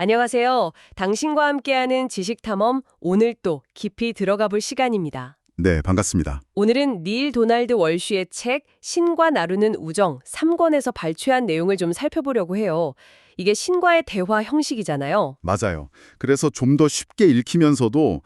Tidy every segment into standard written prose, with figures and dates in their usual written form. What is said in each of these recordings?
안녕하세요. 당신과 함께하는 지식탐험 오늘 또 깊이 들어가 볼 시간입니다. 네, 반갑습니다. 오늘은 닐 도날드 월쉬의 책 신과 나누는 우정 3권에서 발췌한 내용을 좀 살펴보려고 해요. 이게 신과의 대화 형식이잖아요. 맞아요. 그래서 좀 더 쉽게 읽히면서도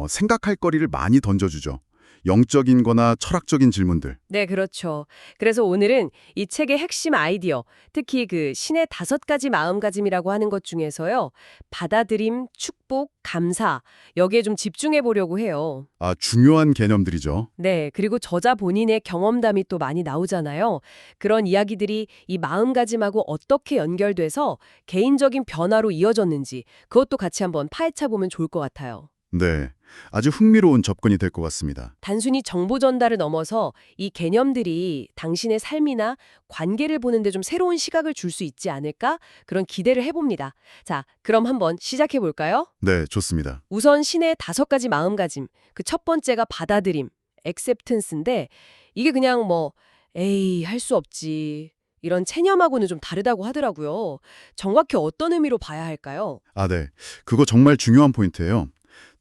생각할 거리를 많이 던져주죠. 영적인 거나 철학적인 질문들. 네, 그렇죠. 그래서 오늘은 이 책의 핵심 아이디어, 특히 그 신의 5가지 마음가짐이라고 하는 것 중에서요. 받아들임, 축복, 감사, 여기에 좀 집중해 보려고 해요. 중요한 개념들이죠. 네, 그리고 저자 본인의 경험담이 또 많이 나오잖아요. 그런 이야기들이 이 마음가짐하고 어떻게 연결돼서 개인적인 변화로 이어졌는지 그것도 같이 한번 파헤쳐 보면 좋을 것 같아요. 네, 아주 흥미로운 접근이 될 것 같습니다. 단순히 정보 전달을 넘어서 이 개념들이 당신의 삶이나 관계를 보는데 좀 새로운 시각을 줄 수 있지 않을까? 그런 기대를 해봅니다. 자, 그럼 한번 시작해 볼까요? 네, 좋습니다. 우선 신의 5가지 마음가짐. 그 첫 번째가 받아들임, acceptance인데 이게 그냥 뭐 에이, 할 수 없지. 이런 체념하고는 좀 다르다고 하더라고요. 정확히 어떤 의미로 봐야 할까요? 네. 그거 정말 중요한 포인트예요.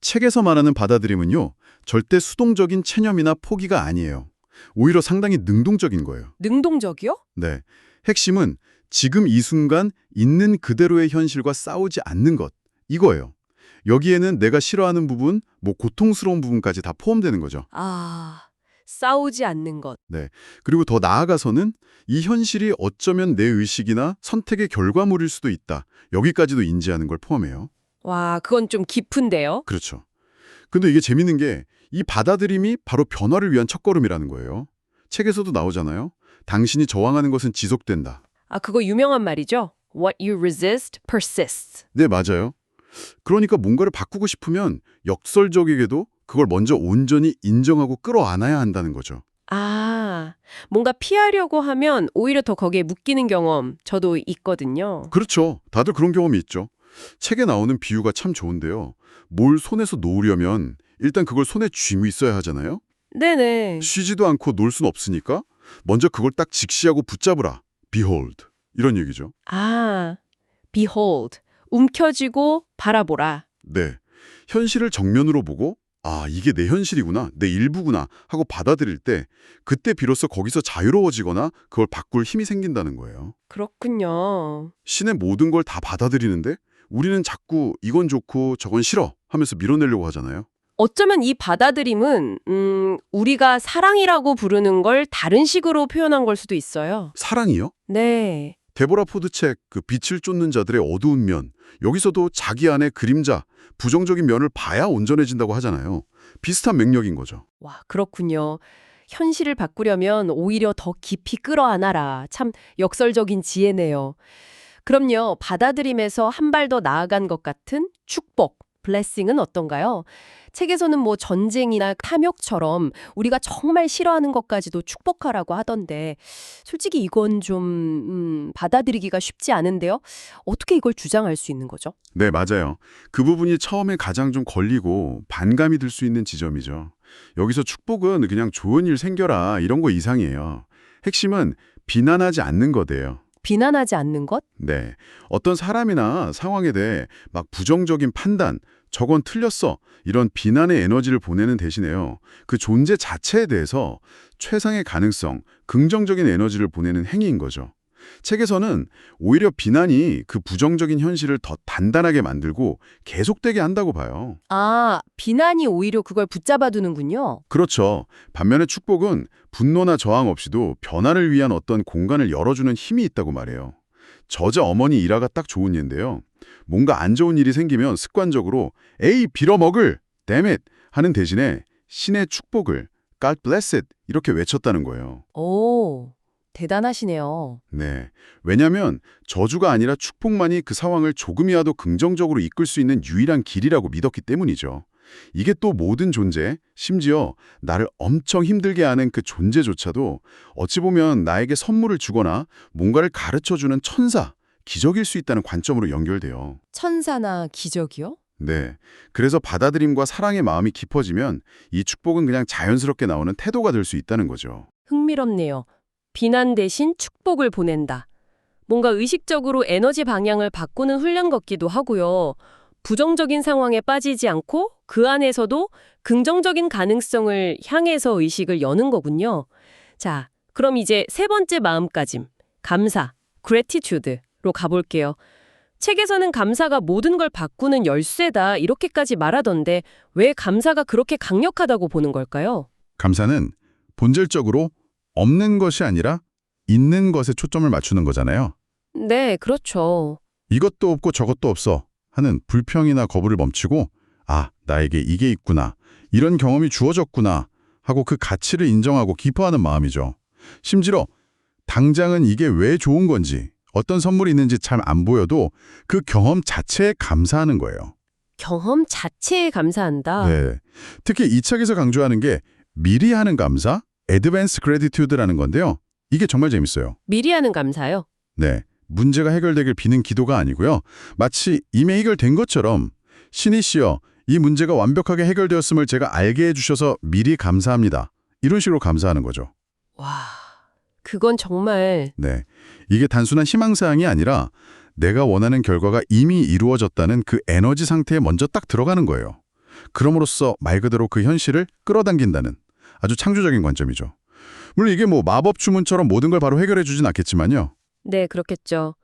책에서 말하는 받아들임은요, 절대 수동적인 체념이나 포기가 아니에요. 오히려 상당히 능동적인 거예요. 능동적이요? 네. 핵심은 지금 이 순간 있는 그대로의 현실과 싸우지 않는 것. 이거예요. 여기에는 내가 싫어하는 부분, 고통스러운 부분까지 다 포함되는 거죠. 싸우지 않는 것. 네. 그리고 더 나아가서는 이 현실이 어쩌면 내 의식이나 선택의 결과물일 수도 있다. 여기까지도 인지하는 걸 포함해요. 와, 그건 좀 깊은데요? 그렇죠. 근데 이게 재밌는 게 이 받아들임이 바로 변화를 위한 첫걸음이라는 거예요. 책에서도 나오잖아요. 당신이 저항하는 것은 지속된다. 그거 유명한 말이죠. What you resist persists. 네, 맞아요. 그러니까 뭔가를 바꾸고 싶으면 역설적이게도 그걸 먼저 온전히 인정하고 끌어안아야 한다는 거죠. 뭔가 피하려고 하면 오히려 더 거기에 묶이는 경험 저도 있거든요. 그렇죠. 다들 그런 경험이 있죠. 책에 나오는 비유가 참 좋은데요. 뭘 손에서 놓으려면 일단 그걸 손에 쥐고 있어야 하잖아요. 네네. 쉬지도 않고 놀 순 없으니까 먼저 그걸 딱 직시하고 붙잡으라. Behold. 이런 얘기죠. Behold. 움켜쥐고 바라보라. 네. 현실을 정면으로 보고 이게 내 현실이구나, 내 일부구나 하고 받아들일 때 그때 비로소 거기서 자유로워지거나 그걸 바꿀 힘이 생긴다는 거예요. 그렇군요. 신의 모든 걸 다 받아들이는데 우리는 자꾸 이건 좋고 저건 싫어 하면서 밀어내려고 하잖아요. 어쩌면 이 받아들임은 우리가 사랑이라고 부르는 걸 다른 식으로 표현한 걸 수도 있어요. 사랑이요? 네. 데보라 포드 책 그 빛을 쫓는 자들의 어두운 면, 여기서도 자기 안의 그림자, 부정적인 면을 봐야 온전해진다고 하잖아요. 비슷한 맥락인 거죠. 와, 그렇군요. 현실을 바꾸려면 오히려 더 깊이 끌어안아라. 참 역설적인 지혜네요. 그럼요, 받아들임에서 한 발 더 나아간 것 같은 축복, blessing은 어떤가요? 책에서는 뭐 전쟁이나 탐욕처럼 우리가 정말 싫어하는 것까지도 축복하라고 하던데 솔직히 이건 좀 받아들이기가 쉽지 않은데요. 어떻게 이걸 주장할 수 있는 거죠? 네, 맞아요. 그 부분이 처음에 가장 좀 걸리고 반감이 들 수 있는 지점이죠. 여기서 축복은 그냥 좋은 일 생겨라 이런 거 이상이에요. 핵심은 비난하지 않는 거대요. 비난하지 않는 것? 네. 어떤 사람이나 상황에 대해 막 부정적인 판단, 저건 틀렸어. 이런 비난의 에너지를 보내는 대신에요. 그 존재 자체에 대해서 최상의 가능성, 긍정적인 에너지를 보내는 행위인 거죠. 책에서는 오히려 비난이 그 부정적인 현실을 더 단단하게 만들고 계속되게 한다고 봐요. 비난이 오히려 그걸 붙잡아두는군요. 그렇죠. 반면에 축복은 분노나 저항 없이도 변화를 위한 어떤 공간을 열어주는 힘이 있다고 말해요. 저자 어머니 일화가 딱 좋은 예인데요. 뭔가 안 좋은 일이 생기면 습관적으로 에이 빌어먹을, damn it 하는 대신에 신의 축복을 God bless it 이렇게 외쳤다는 거예요. 오, 대단하시네요. 네. 왜냐하면 저주가 아니라 축복만이 그 상황을 조금이라도 긍정적으로 이끌 수 있는 유일한 길이라고 믿었기 때문이죠. 이게 또 모든 존재, 심지어 나를 엄청 힘들게 하는 그 존재조차도 어찌 보면 나에게 선물을 주거나 뭔가를 가르쳐주는 천사, 기적일 수 있다는 관점으로 연결돼요. 천사나 기적이요? 네. 그래서 받아들임과 사랑의 마음이 깊어지면 이 축복은 그냥 자연스럽게 나오는 태도가 될 수 있다는 거죠. 흥미롭네요. 비난 대신 축복을 보낸다. 뭔가 의식적으로 에너지 방향을 바꾸는 훈련 같기도 하고요. 부정적인 상황에 빠지지 않고 그 안에서도 긍정적인 가능성을 향해서 의식을 여는 거군요. 자, 그럼 이제 세 번째 마음가짐, 감사, gratitude로 가볼게요. 책에서는 감사가 모든 걸 바꾸는 열쇠다 이렇게까지 말하던데 왜 감사가 그렇게 강력하다고 보는 걸까요? 감사는 본질적으로 없는 것이 아니라 있는 것에 초점을 맞추는 거잖아요. 네, 그렇죠. 이것도 없고 저것도 없어 하는 불평이나 거부를 멈추고 아, 나에게 이게 있구나. 이런 경험이 주어졌구나 하고 그 가치를 인정하고 기뻐하는 마음이죠. 심지어 당장은 이게 왜 좋은 건지 어떤 선물이 있는지 잘 안 보여도 그 경험 자체에 감사하는 거예요. 경험 자체에 감사한다. 네. 특히 이 책에서 강조하는 게 미리 하는 감사, advance gratitude라는 건데요. 이게 정말 재밌어요. 미리 하는 감사요. 네. 문제가 해결되길 비는 기도가 아니고요. 마치 이미 해결된 것처럼 신이시여, 이 문제가 완벽하게 해결되었음을 제가 알게 해주셔서 미리 감사합니다. 이런 식으로 감사하는 거죠. 와, 그건 정말 네. 이게 단순한 희망사항이 아니라 내가 원하는 결과가 이미 이루어졌다는 그 에너지 상태에 먼저 딱 들어가는 거예요. 그럼으로써 말 그대로 그 현실을 끌어당긴다는 아주 창조적인 관점이죠. 물론 이게 뭐 마법 주문처럼 모든 걸 바로 해결해 주진 않겠지만요. 네, 그렇겠죠.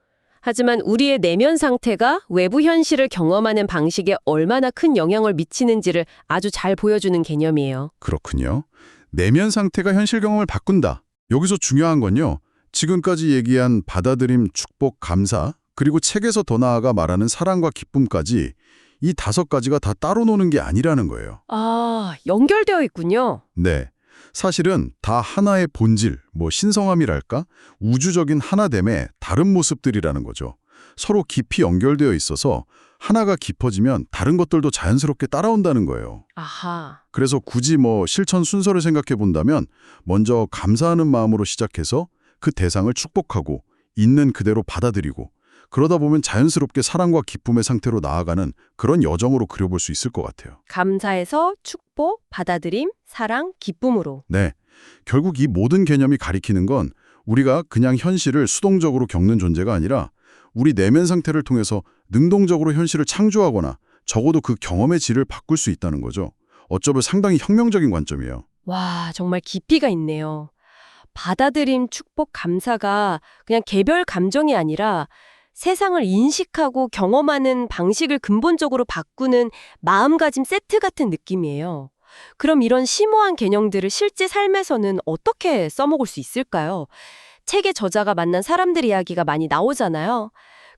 하지만 우리의 내면 상태가 외부 현실을 경험하는 방식에 얼마나 큰 영향을 미치는지를 아주 잘 보여주는 개념이에요. 그렇군요. 내면 상태가 현실 경험을 바꾼다. 여기서 중요한 건요. 지금까지 얘기한 받아들임, 축복, 감사, 그리고 책에서 더 나아가 말하는 사랑과 기쁨까지 이 5가지가 다 따로 노는 게 아니라는 거예요. 아, 연결되어 있군요. 네. 사실은 다 하나의 본질, 신성함이랄까? 우주적인 하나됨의 다른 모습들이라는 거죠. 서로 깊이 연결되어 있어서 하나가 깊어지면 다른 것들도 자연스럽게 따라온다는 거예요. 아하. 그래서 굳이 실천 순서를 생각해 본다면 먼저 감사하는 마음으로 시작해서 그 대상을 축복하고 있는 그대로 받아들이고 그러다 보면 자연스럽게 사랑과 기쁨의 상태로 나아가는 그런 여정으로 그려볼 수 있을 것 같아요. 감사에서 축복, 받아들임, 사랑, 기쁨으로. 네. 결국 이 모든 개념이 가리키는 건 우리가 그냥 현실을 수동적으로 겪는 존재가 아니라 우리 내면 상태를 통해서 능동적으로 현실을 창조하거나 적어도 그 경험의 질을 바꿀 수 있다는 거죠. 어쩌면 상당히 혁명적인 관점이에요. 와, 정말 깊이가 있네요. 받아들임, 축복, 감사가 그냥 개별 감정이 아니라 세상을 인식하고 경험하는 방식을 근본적으로 바꾸는 마음가짐 세트 같은 느낌이에요. 그럼 이런 심오한 개념들을 실제 삶에서는 어떻게 써먹을 수 있을까요? 책의 저자가 만난 사람들 이야기가 많이 나오잖아요.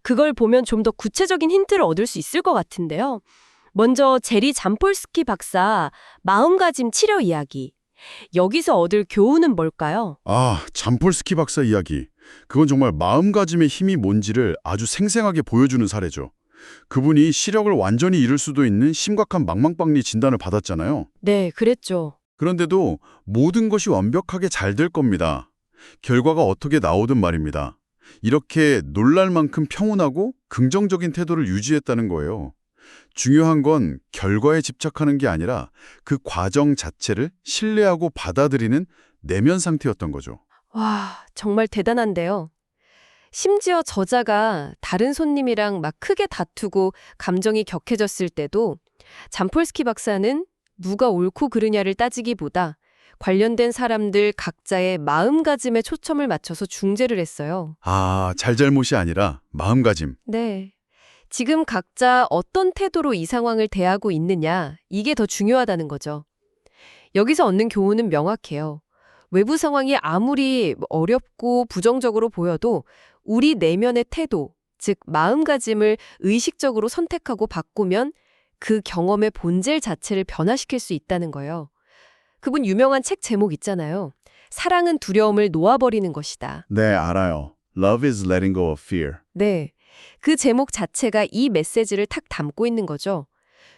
그걸 보면 좀 더 구체적인 힌트를 얻을 수 있을 것 같은데요. 먼저 제리 잠폴스키 박사 마음가짐 치료 이야기. 여기서 얻을 교훈은 뭘까요? 아, 잠폴스키 박사 이야기. 그건 정말 마음가짐의 힘이 뭔지를 아주 생생하게 보여주는 사례죠. 그분이 시력을 완전히 잃을 수도 있는 심각한 망망빵리 진단을 받았잖아요. 네, 그랬죠. 그런데도 모든 것이 완벽하게 잘 될 겁니다. 결과가 어떻게 나오든 말입니다. 이렇게 놀랄 만큼 평온하고 긍정적인 태도를 유지했다는 거예요. 중요한 건 결과에 집착하는 게 아니라 그 과정 자체를 신뢰하고 받아들이는 내면 상태였던 거죠. 와, 정말 대단한데요. 심지어 저자가 다른 손님이랑 막 크게 다투고 감정이 격해졌을 때도 잠폴스키 박사는 누가 옳고 그르냐를 따지기보다 관련된 사람들 각자의 마음가짐에 초점을 맞춰서 중재를 했어요. 아, 잘잘못이 아니라 마음가짐. 네. 지금 각자 어떤 태도로 이 상황을 대하고 있느냐, 이게 더 중요하다는 거죠. 여기서 얻는 교훈은 명확해요. 외부 상황이 아무리 어렵고 부정적으로 보여도 우리 내면의 태도, 즉 마음가짐을 의식적으로 선택하고 바꾸면 그 경험의 본질 자체를 변화시킬 수 있다는 거예요. 그분 유명한 책 제목 있잖아요. 사랑은 두려움을 놓아버리는 것이다. 네, 알아요. Love is letting go of fear. 네. 그 제목 자체가 이 메시지를 탁 담고 있는 거죠.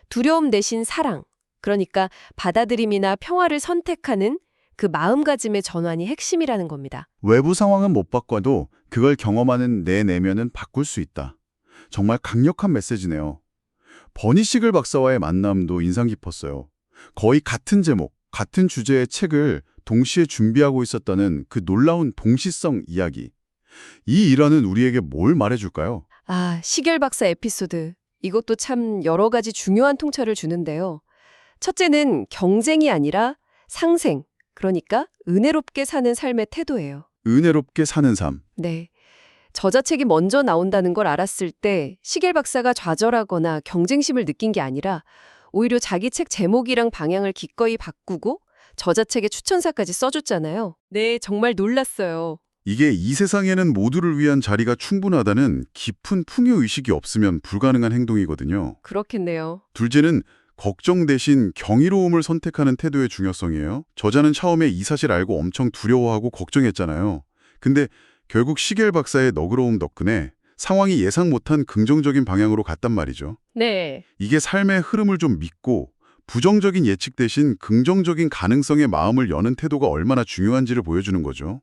두려움 대신 사랑, 그러니까 받아들임이나 평화를 선택하는 그 마음가짐의 전환이 핵심이라는 겁니다. 외부 상황은 못 바꿔도 그걸 경험하는 내 내면은 바꿀 수 있다. 정말 강력한 메시지네요. 버니 시글 박사와의 만남도 인상 깊었어요. 거의 같은 제목, 같은 주제의 책을 동시에 준비하고 있었다는 그 놀라운 동시성 이야기. 이 일화는 우리에게 뭘 말해줄까요? 아, 시겔 박사 에피소드. 이것도 참 여러 가지 중요한 통찰을 주는데요. 첫째는 경쟁이 아니라 상생, 그러니까 은혜롭게 사는 삶의 태도예요. 은혜롭게 사는 삶. 네. 저자책이 먼저 나온다는 걸 알았을 때 시겔 박사가 좌절하거나 경쟁심을 느낀 게 아니라 오히려 자기 책 제목이랑 방향을 기꺼이 바꾸고 저자책의 추천사까지 써줬잖아요. 네, 정말 놀랐어요. 이게 이 세상에는 모두를 위한 자리가 충분하다는 깊은 풍요의식이 없으면 불가능한 행동이거든요. 그렇겠네요. 둘째는 걱정 대신 경이로움을 선택하는 태도의 중요성이에요. 저자는 처음에 이 사실 알고 엄청 두려워하고 걱정했잖아요. 근데 결국 시겔 박사의 너그러움 덕분에 상황이 예상 못한 긍정적인 방향으로 갔단 말이죠. 네. 이게 삶의 흐름을 좀 믿고 부정적인 예측 대신 긍정적인 가능성에 마음을 여는 태도가 얼마나 중요한지를 보여주는 거죠.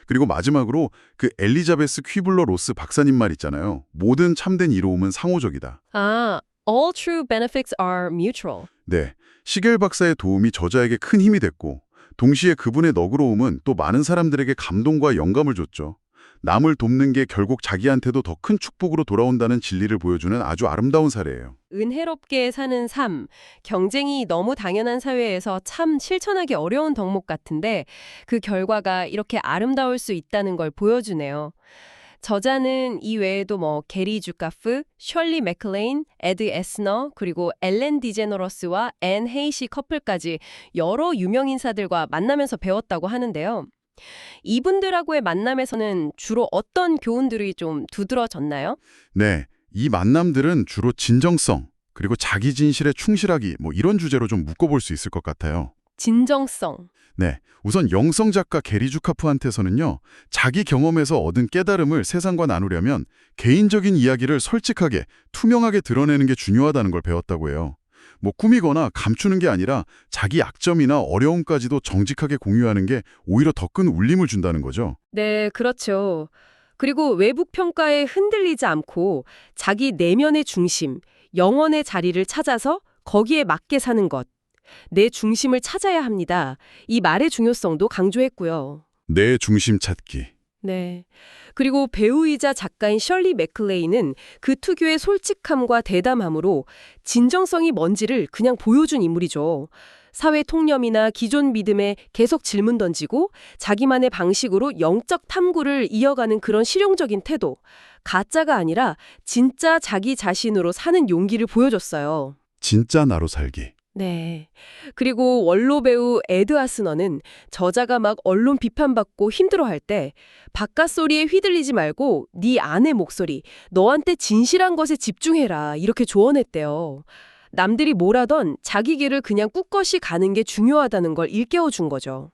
그리고 마지막으로 그 엘리자베스 퀴블러 로스 박사님 말 있잖아요. 모든 참된 이로움은 상호적이다. 아, all true benefits are mutual. 네, 시겔 박사의 도움이 저자에게 큰 힘이 됐고 동시에 그분의 너그러움은 또 많은 사람들에게 감동과 영감을 줬죠. 남을 돕는 게 결국 자기한테도 더 큰 축복으로 돌아온다는 진리를 보여주는 아주 아름다운 사례예요. 은혜롭게 사는 삶, 경쟁이 너무 당연한 사회에서 참 실천하기 어려운 덕목 같은데 그 결과가 이렇게 아름다울 수 있다는 걸 보여주네요. 저자는 이 외에도 게리 주카프, 셜리 맥클레인, 에드 에스너, 그리고 엘렌 디제너러스와 앤 헤이시 커플까지 여러 유명 인사들과 만나면서 배웠다고 하는데요. 이분들하고의 만남에서는 주로 어떤 교훈들이 좀 두드러졌나요? 네, 이 만남들은 주로 진정성, 그리고 자기 진실에 충실하기 이런 주제로 좀 묶어볼 수 있을 것 같아요. 진정성. 네, 우선 영성 작가 게리 주카프한테서는요, 자기 경험에서 얻은 깨달음을 세상과 나누려면 개인적인 이야기를 솔직하게, 투명하게 드러내는 게 중요하다는 걸 배웠다고 해요. 꾸미거나 감추는 게 아니라 자기 약점이나 어려움까지도 정직하게 공유하는 게 오히려 더 큰 울림을 준다는 거죠. 네, 그렇죠. 그리고 외부 평가에 흔들리지 않고 자기 내면의 중심, 영혼의 자리를 찾아서 거기에 맞게 사는 것. 내 중심을 찾아야 합니다. 이 말의 중요성도 강조했고요. 내 중심 찾기. 네. 그리고 배우이자 작가인 셜리 맥클레이는 그 특유의 솔직함과 대담함으로 진정성이 뭔지를 그냥 보여준 인물이죠. 사회 통념이나 기존 믿음에 계속 질문 던지고 자기만의 방식으로 영적 탐구를 이어가는 그런 실용적인 태도. 가짜가 아니라 진짜 자기 자신으로 사는 용기를 보여줬어요. 진짜 나로 살기. 네. 그리고 원로 배우 에드 아스너는 저자가 막 언론 비판받고 힘들어할 때 바깥 소리에 휘둘리지 말고 네 안의 목소리, 너한테 진실한 것에 집중해라 이렇게 조언했대요. 남들이 뭐라던 자기 길을 그냥 꿋꿋이 가는 게 중요하다는 걸 일깨워 준 거죠.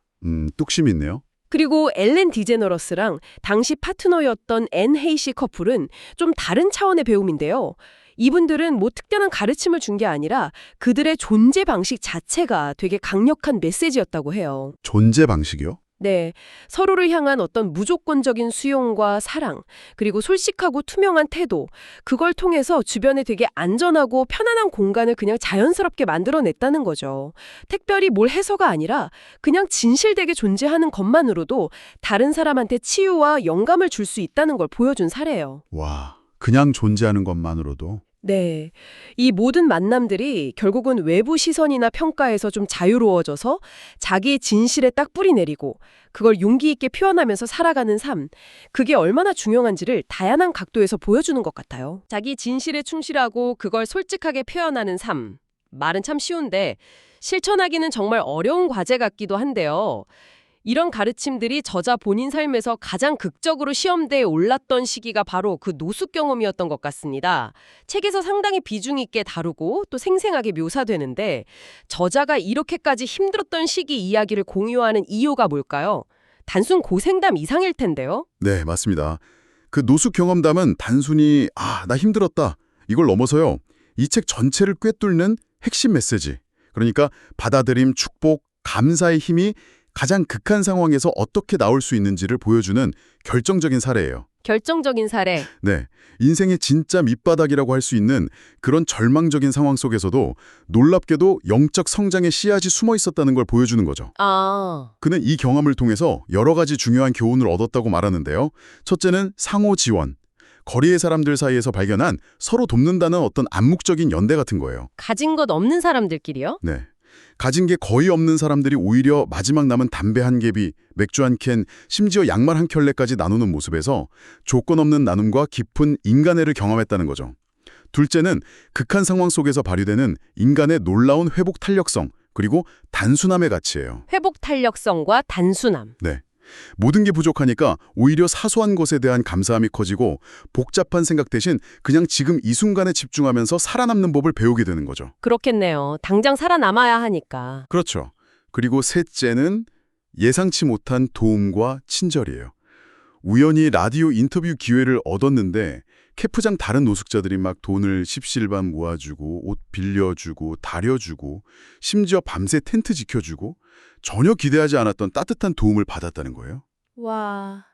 뚝심 있네요. 그리고 엘렌 디제너러스랑 당시 파트너였던 앤 헤이시 커플은 좀 다른 차원의 배움인데요. 이분들은 특별한 가르침을 준 게 아니라 그들의 존재 방식 자체가 되게 강력한 메시지였다고 해요. 존재 방식이요? 네, 서로를 향한 어떤 무조건적인 수용과 사랑, 그리고 솔직하고 투명한 태도, 그걸 통해서 주변에 되게 안전하고 편안한 공간을 그냥 자연스럽게 만들어냈다는 거죠. 특별히 뭘 해서가 아니라 그냥 진실되게 존재하는 것만으로도 다른 사람한테 치유와 영감을 줄 수 있다는 걸 보여준 사례예요. 와, 그냥 존재하는 것만으로도. 네. 이 모든 만남들이 결국은 외부 시선이나 평가에서 좀 자유로워져서 자기의 진실에 딱 뿌리 내리고 그걸 용기 있게 표현하면서 살아가는 삶. 그게 얼마나 중요한지를 다양한 각도에서 보여주는 것 같아요. 자기 진실에 충실하고 그걸 솔직하게 표현하는 삶. 말은 참 쉬운데 실천하기는 정말 어려운 과제 같기도 한데요. 이런 가르침들이 저자 본인 삶에서 가장 극적으로 시험대에 올랐던 시기가 바로 그 노숙 경험이었던 것 같습니다. 책에서 상당히 비중 있게 다루고 또 생생하게 묘사되는데 저자가 이렇게까지 힘들었던 시기 이야기를 공유하는 이유가 뭘까요? 단순 고생담 이상일 텐데요. 네, 맞습니다. 그 노숙 경험담은 단순히 나 힘들었다. 이걸 넘어서요. 이 책 전체를 꿰뚫는 핵심 메시지. 그러니까 받아들임, 축복, 감사의 힘이 가장 극한 상황에서 어떻게 나올 수 있는지를 보여주는 결정적인 사례예요. 결정적인 사례. 네, 인생의 진짜 밑바닥이라고 할 수 있는 그런 절망적인 상황 속에서도 놀랍게도 영적 성장의 씨앗이 숨어 있었다는 걸 보여주는 거죠. 아, 그는 이 경험을 통해서 여러 가지 중요한 교훈을 얻었다고 말하는데요. 첫째는 상호 지원. 거리의 사람들 사이에서 발견한 서로 돕는다는 어떤 암묵적인 연대 같은 거예요. 가진 것 없는 사람들끼리요? 네. 가진 게 거의 없는 사람들이 오히려 마지막 남은 담배 한 개비, 맥주 한 캔, 심지어 양말 한 켤레까지 나누는 모습에서 조건 없는 나눔과 깊은 인간애를 경험했다는 거죠. 둘째는 극한 상황 속에서 발휘되는 인간의 놀라운 회복 탄력성, 그리고 단순함의 가치예요. 회복 탄력성과 단순함. 네. 모든 게 부족하니까 오히려 사소한 것에 대한 감사함이 커지고 복잡한 생각 대신 그냥 지금 이 순간에 집중하면서 살아남는 법을 배우게 되는 거죠. 그렇겠네요. 당장 살아남아야 하니까. 그렇죠. 그리고 셋째는 예상치 못한 도움과 친절이에요. 우연히 라디오 인터뷰 기회를 얻었는데 캠프장 다른 노숙자들이 막 돈을 십실반 모아주고 옷 빌려주고 다려주고 심지어 밤새 텐트 지켜주고 전혀 기대하지 않았던 따뜻한 도움을 받았다는 거예요. 와,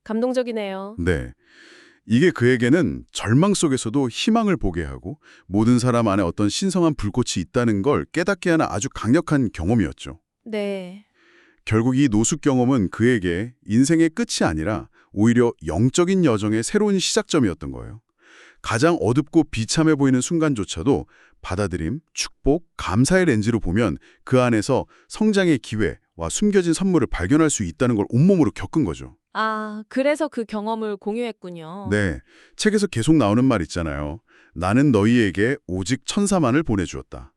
감동적이네요. 네. 이게 그에게는 절망 속에서도 희망을 보게 하고 모든 사람 안에 어떤 신성한 불꽃이 있다는 걸 깨닫게 하는 아주 강력한 경험이었죠. 네. 결국 이 노숙 경험은 그에게 인생의 끝이 아니라 오히려 영적인 여정의 새로운 시작점이었던 거예요. 가장 어둡고 비참해 보이는 순간조차도 받아들임, 축복, 감사의 렌즈로 보면 그 안에서 성장의 기회와 숨겨진 선물을 발견할 수 있다는 걸 온몸으로 겪은 거죠. 아, 그래서 그 경험을 공유했군요. 네, 책에서 계속 나오는 말 있잖아요. 나는 너희에게 오직 천사만을 보내주었다.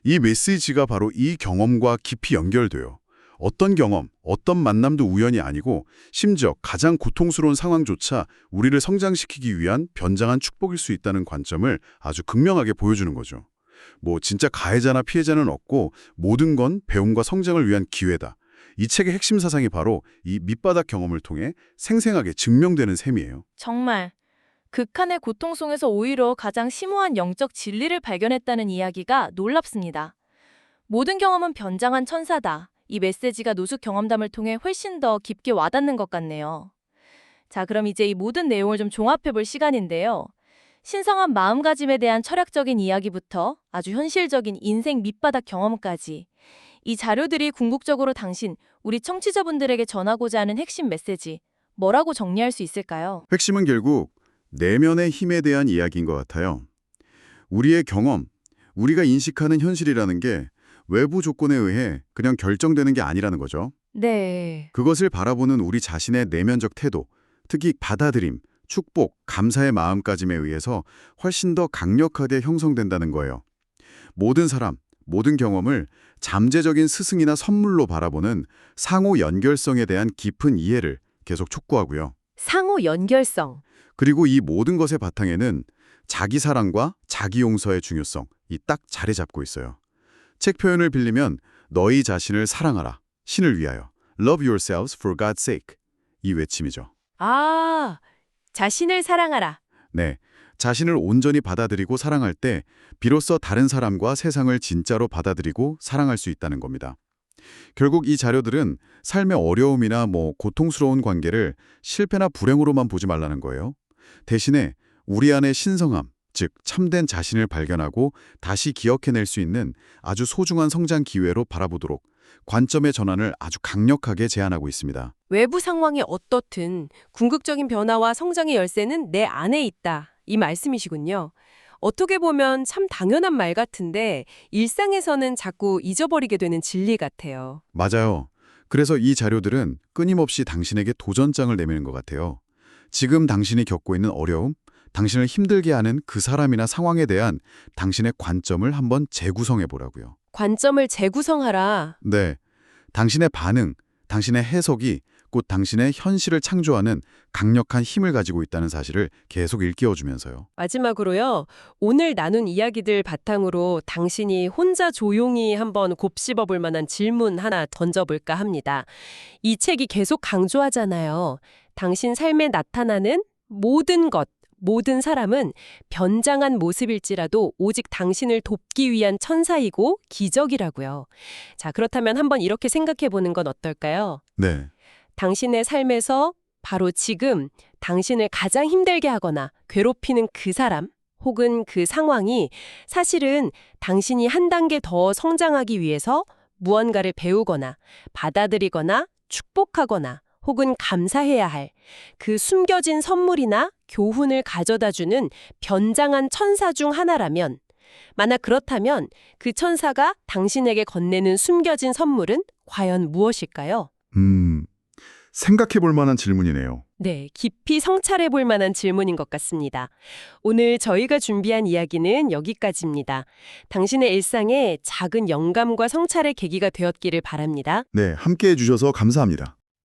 이 메시지가 바로 이 경험과 깊이 연결돼요. 어떤 경험, 어떤 만남도 우연이 아니고 심지어 가장 고통스러운 상황조차 우리를 성장시키기 위한 변장한 축복일 수 있다는 관점을 아주 극명하게 보여주는 거죠. 뭐 진짜 가해자나 피해자는 없고 모든 건 배움과 성장을 위한 기회다. 이 책의 핵심 사상이 바로 이 밑바닥 경험을 통해 생생하게 증명되는 셈이에요. 정말 극한의 고통 속에서 오히려 가장 심오한 영적 진리를 발견했다는 이야기가 놀랍습니다. 모든 경험은 변장한 천사다. 이 메시지가 노숙 경험담을 통해 훨씬 더 깊게 와닿는 것 같네요. 자, 그럼 이제 이 모든 내용을 좀 종합해볼 시간인데요. 신성한 마음가짐에 대한 철학적인 이야기부터 아주 현실적인 인생 밑바닥 경험까지 이 자료들이 궁극적으로 우리 청취자분들에게 전하고자 하는 핵심 메시지, 뭐라고 정리할 수 있을까요? 핵심은 결국 내면의 힘에 대한 이야기인 것 같아요. 우리의 경험, 우리가 인식하는 현실이라는 게 외부 조건에 의해 그냥 결정되는 게 아니라는 거죠. 네. 그것을 바라보는 우리 자신의 내면적 태도, 특히 받아들임, 축복, 감사의 마음가짐에 의해서 훨씬 더 강력하게 형성된다는 거예요. 모든 사람, 모든 경험을 잠재적인 스승이나 선물로 바라보는 상호 연결성에 대한 깊은 이해를 계속 촉구하고요. 상호 연결성. 그리고 이 모든 것의 바탕에는 자기 사랑과 자기 용서의 중요성이 딱 자리 잡고 있어요. 책 표현을 빌리면 너희 자신을 사랑하라. 신을 위하여. Love yourselves for God's sake. 이 외침이죠. 아, 자신을 사랑하라. 네, 자신을 온전히 받아들이고 사랑할 때 비로소 다른 사람과 세상을 진짜로 받아들이고 사랑할 수 있다는 겁니다. 결국 이 자료들은 삶의 어려움이나 고통스러운 관계를 실패나 불행으로만 보지 말라는 거예요. 대신에 우리 안의 신성함, 즉 참된 자신을 발견하고 다시 기억해낼 수 있는 아주 소중한 성장 기회로 바라보도록 관점의 전환을 아주 강력하게 제안하고 있습니다. 외부 상황이 어떻든 궁극적인 변화와 성장의 열쇠는 내 안에 있다. 이 말씀이시군요. 어떻게 보면 참 당연한 말 같은데 일상에서는 자꾸 잊어버리게 되는 진리 같아요. 맞아요. 그래서 이 자료들은 끊임없이 당신에게 도전장을 내미는 것 같아요. 지금 당신이 겪고 있는 어려움, 당신을 힘들게 하는 그 사람이나 상황에 대한 당신의 관점을 한번 재구성해 보라고요. 관점을 재구성하라. 네, 당신의 반응, 당신의 해석이 곧 당신의 현실을 창조하는 강력한 힘을 가지고 있다는 사실을 계속 일깨워주면서요. 마지막으로요. 오늘 나눈 이야기들 바탕으로 당신이 혼자 조용히 한번 곱씹어 볼 만한 질문 하나 던져볼까 합니다. 이 책이 계속 강조하잖아요. 당신 삶에 나타나는 모든 것, 모든 사람은 변장한 모습일지라도 오직 당신을 돕기 위한 천사이고 기적이라고요. 자, 그렇다면 한번 이렇게 생각해 보는 건 어떨까요? 네, 당신의 삶에서 바로 지금 당신을 가장 힘들게 하거나 괴롭히는 그 사람 혹은 그 상황이 사실은 당신이 한 단계 더 성장하기 위해서 무언가를 배우거나 받아들이거나 축복하거나 혹은 감사해야 할 그 숨겨진 선물이나 교훈을 가져다주는 변장한 천사 중 하나라면, 만약 그렇다면 그 천사가 당신에게 건네는 숨겨진 선물은 과연 무엇일까요? 생각해 볼 만한 질문이네요. 네, 깊이 성찰해 볼 만한 질문인 것 같습니다. 오늘 저희가 준비한 이야기는 여기까지입니다. 당신의 일상에 작은 영감과 성찰의 계기가 되었기를 바랍니다. 네, 함께 해주셔서 감사합니다.